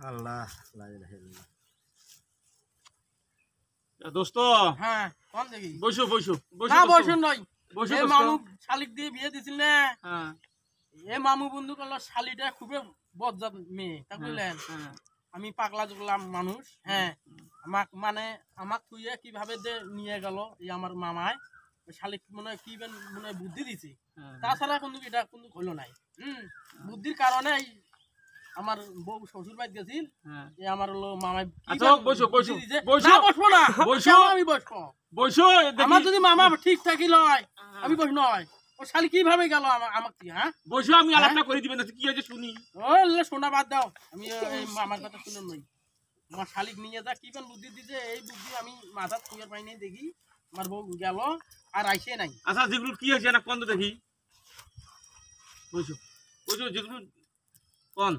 আল্লাহ লা ইলাহা ইল্লাল্লাহ। দোস্ত হ্যাঁ কোন দেখি বসো বসো না বসুন নই বসো এই মামু শালিক দিয়ে বিয়ে দিছিল না হ্যাঁ এ মামু বন্ধু করলো শালিটা খুবই বজ্জাত মেয়ে তা বুঝলেন আমি পাগলা জগলাম মানুষ হ্যাঁ আমাক তুইয়া কিভাবে যে নিয়ে গেল এই আমার মামায় শালিক মনে হয় কি মনে হয় বুদ্ধি দিছে তাছাড়া কিন্তু এটা কিন্তু হলো নাই বুদ্ধির কারণে আমার বউ শ্বশুর বাড়ি গেছিল যে আমার হলো মামায় আচ্ছা বসো বসো না বসবো না বসো আমি বসবো বসো আমার যদি মামা ঠিক থাকি লয় আমি বস নয় ও শালি কিভাবে গেল আমাকে কি হ্যাঁ বসো আমি আলাপটা করে দিবেন কি হয়েছে শুনি ও শোনা বাদ দাও আমি এই মামার কথা শুনে নই আমার শালিক নিয়ে যা কি কোন বুদ্ধি দিছে এই বুদ্ধি আমি মাথা খুঁজে পাই নাই দেখি আমার বউ গেল আর আইসে নাই আচ্ছা যেগুলো কি হয়েছে না কোন দেখি বসো বসো যেগুলো কোন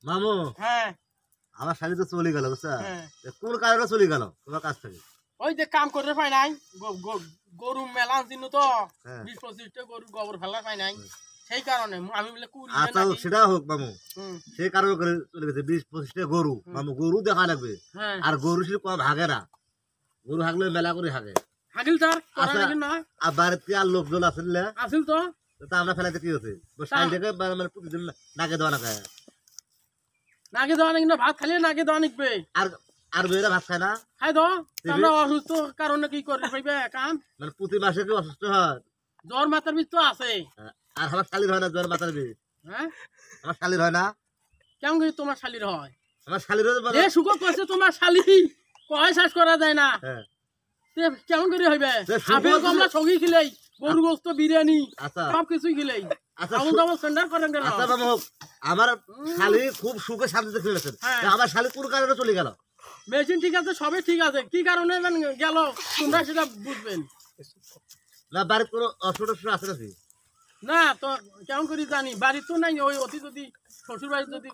মামু হ্যাঁ আমার শালি তো চলে গেল বুঝছা কোন কারণে চলে গেল তোমার কাছ থেকে ওই যে কাম করতে পাই নাই গরু মেলান দিন তো 20-25টা গরু গোবর ফেলা পাই নাই সেই কারণে আমি বলে কুড়ি আচ্ছা সেটা হোক মামু সেই কারণে করে চলে গেছে 20-25টা গরু মামু গরু দেখা লাগবে আর গরু সে কম হাগে না গরু হাগলে মেলা করে হাগে হাগিল তার করা লাগে না আর বাড়িতে আর লোকজন আসেন না আসিল তো তা আমরা ফেলাতে কি হচ্ছে শালিটাকে মানে প্রতিদিন নাকে দেওয়া না খায় নাকে দেওয়া নাকি না ভাত খালি নাকে দেওয়া নিকবে আর আর মেয়েরা ভাত খায় না খাই দো আমরা অসুস্থ কারণে কি করতে পাইবে কাম মানে প্রতি মাসে কি অসুস্থ হয় জ্বর মাথার ভিতর তো আছে আর আমার শালির হয় না জ্বর মাথার বিষ হ্যাঁ আমার শালির হয় না কেমন করে তোমার শালির হয় আমার শালির যে সুখ করছে তোমার শালি কয় শ্বাস করা যায় না কেমন করে হইবে আপেল কমলা সঙ্গী খিলেই গরু গোস্ত বিরিয়ানি সব কিছুই খিলেই আমার শালি খুব সুখে শান্তিতে খেলেছেন আমার শালি কোন কারণে চলে গেল মেশিন ঠিক আছে সবই ঠিক আছে কি কারণে গেল তোমরা সেটা বুঝবেন না বাড়ির কোনো অসুস্থ আছে নাকি না তো কেমন করে জানি বাড়ির তো নাই ওই অতি যদি শ্বশুর বাড়ি যদি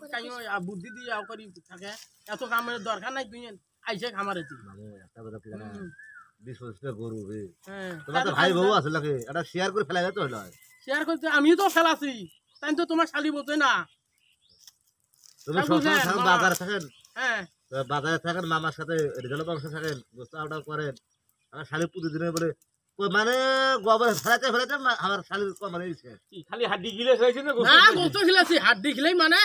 বুদ্ধি দিয়ে করি থাকে এত কামের দরকার নাই তুই আইসে খামারে গরু তোমার তো ভাই বউ আছে নাকি এটা শেয়ার করে ফেলা যায় তো শেয়ার করতে আমিও তো ফেলাছি তাই তো তোমার শালি বোঝে না তুমি সবসময় বাজারে থাকেন বাজারে থাকেন মামার সাথে রেজাল্ট বাংশ থাকেন গোস্ত অর্ডার করেন আমার শালি প্রতিদিনের বলে মানে গোবর ফেলাতে ফেলাতে আমার শালির মানে খালি হাড্ডি গিলে হয়েছে না গোস্ত খিলাছি হাড্ডি খিলেই মানে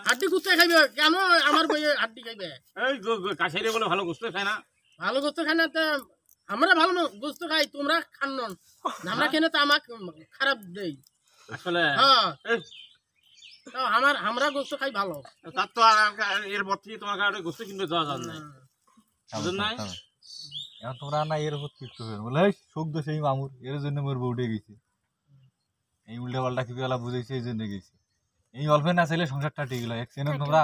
হাড্ডি কুত্তে খাইবে কেন আমার বইয়ে হাড্ডি খাইবে এই কাছেরে বলে ভালো গোস্ত খায় না ভালো গোস্ত খায় না তো আমরা ভালো গোস্ত খাই তোমরা খান না আমরা কেনে তো আমাকে খারাপ দেই আসলে হ্যাঁ আমরা গোস্ত খাই ভালো তার তো এর পর থেকে তোমার কাছে গোস্ত কিনতে যাওয়া যাবে না বুঝুন নাই এখন তোমরা না এর উপর কিছু হবে বলে শোক দোষ এই মামুর এর জন্য মোর বউ উঠে গেছে এই উল্টা পাল্টা কি বেলা বুঝেছে এই জন্য গেছে এই অল্প না চাইলে সংসারটা ঠিক গেল এক চেনেন তোমরা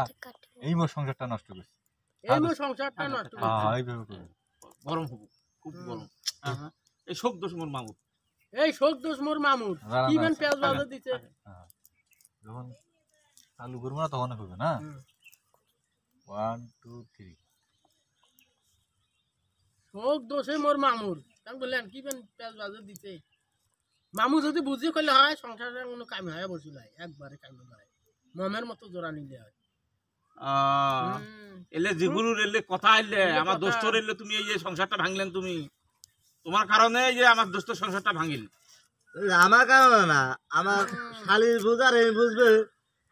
এই মোর সংসারটা নষ্ট করছে এই মোর সংসারটা নষ্ট করছে হ্যাঁ এইভাবে করো গরম হবে খুব গরম এই শোক দোষ মোর মামুর এই শোক দোষ মোর মামুর কি বেন পেঁয়াজ বাজা দিতে যখন আলু করবো না তখন হবে না 1 2 3 শোক দোষে মোর মামুর আমি বললেন কি বেন পেঁয়াজ বাজা দিতে মামু যদি বুঝিয়ে করলে হয় সংসারে কোনো কাম হয় বসিল একবারে কাম হয় মমের মতো জোড়া নিলে হয় এলে জিগুরুর এলে কথা এলে আমার দোস্তর এলে তুমি এই যে সংসারটা ভাঙলেন তুমি তোমার কারণে এই যে আমার দোস্তর সংসারটা ভাঙিল আমার কারণে না আমার শালির বুঝার এই বুঝবে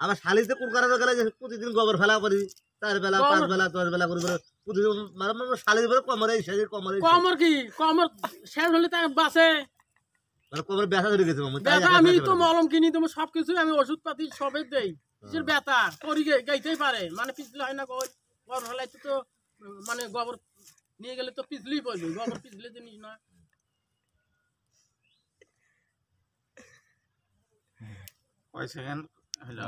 আমার শালিতে কোন কারণে গেলে যে প্রতিদিন গোবর ফেলা করি 4 বেলা 5 বেলা 10 বেলা করে প্রতিদিন মানে শালির বলে কমরে শরীর কমর কি কমর শেষ হলে তা বাসে মানে কমর ব্যথা ধরে গেছে ব্যথা আমি তো মলম কিনি তুমি সবকিছু আমি ওষুধ পাতি সবই দেই কিসের ব্যথা করি গাইতেই পারে মানে পিছলে হয় না গোবর ফেলাইতে তো মানে গোবর নিয়ে গেলে তো পিছলেই পড়বে গোবর পিছলে জিনিস না কয় সেকেন্ড হলো